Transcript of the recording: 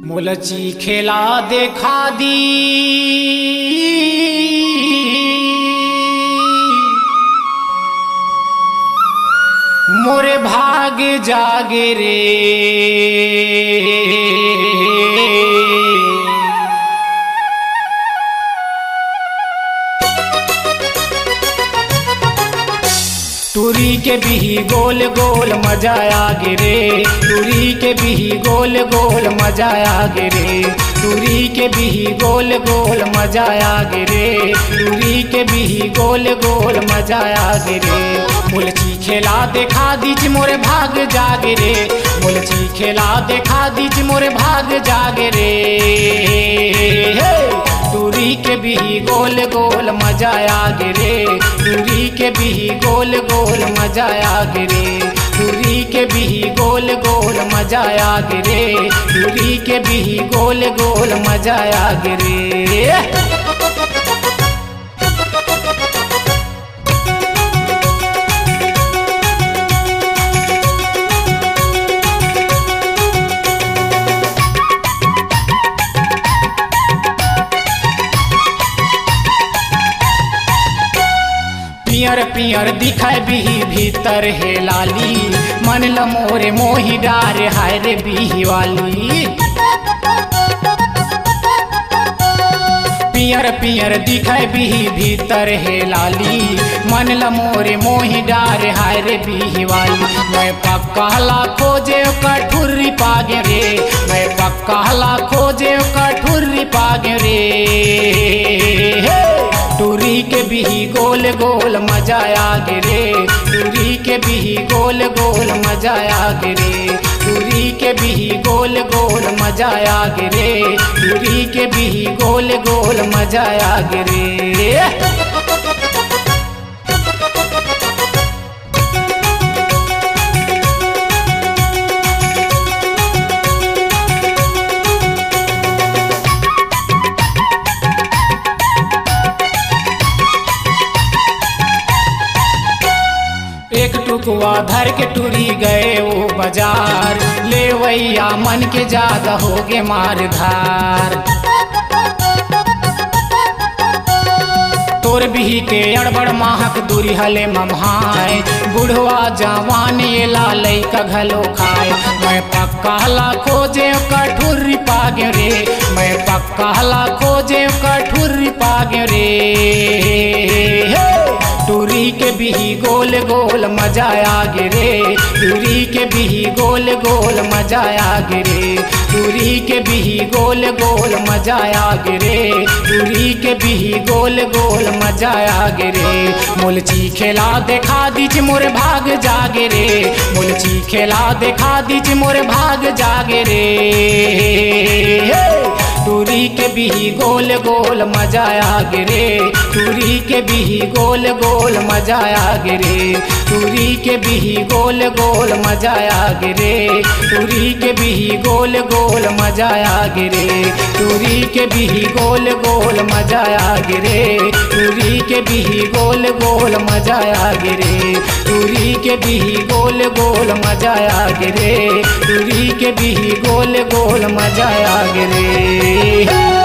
मुलची खेला देखा दी मोरे भाग जागे रे। टूरी के बिही गोल गोल मजा आगे रे। टूरी के बिही गोल गोल मजा आगे रे। टूरी के बिही गोल गोल मजा आगे रे। टूरी के बिही गोल गोल मजा आगे रे। मुलची खेला देखा दीज मोरे भाग जागे रे। मुलची खेला देखा दीज मोरे भाग जागे रे। टूरी के बिही गोल गोल मजा आगे रे। टूरी के बिही गोल गोल मजा आगे रे। टूरी के बिही गोल गोल मजा आगे रे। टूरी के बिही गोल गोल मजा आगे रे। पियर पियर दिखाए बिही भीतर है लाली। मन लमोरे मोही डार हाय रे बिही वाली। पियर पियर दिखाए बिही भीतर है लाली। मन लमोरे मोही डार हाय रे बिही वाली। मैं पक्का ला खोजे कठुर्री पागे रे। मैं पक्का ला खोजे कठुर्री पागे रे। टूरी के बिही गोल गोल मजा आगे रे। टूरी के बिही गोल गोल मजा आगे रे। टूरी के बिही गोल गोल मजा आगे रे। टूरी के बिही गोल गोल मजा आगे रे। एक टुकवा धर के टूरी गए वो बाजार। ले वैया मन के ज्यादा हो गे मार धार। तोर बिही के अड़बड़ महक दूरी हले मम्हाय। बुढ़वा जवान ये लालई का घलो खाए। मैं पक्का ला खोजे कठुर्री पागे रे। मैं पक्का ला खोजे कठुर्री पागे रे। टूरी के बिही गोल गोल मजा आगे रे। टूरी के बिही गोल गोल मजा आगे रे। टूरी के बिही गोल गोल मजा आगे रे। टूरी के बिही गोल गोल मजा आगे रे। मुलची खेला देखा दीज मोरे भाग जागे रे। मुलची खेला देखा दीज मोरे भाग जागे रे। टूरी के बिही गोल गोल मजा आगे रे। टूरी के बिही गोल गोल मजा आगे रे। टूरी के बिही गोल गोल मजा आगे रे। टूरी के बिही गोल गोल मजा आगे रे। टूरी के बिही गोल गोल मजा आगे रे। टूरी के बिही गोल गोल मजा आगे रे। टूरी के बिही गोल गोल मजा आगे रे। टूरी के बिही गोल गोल मजा आगे रे।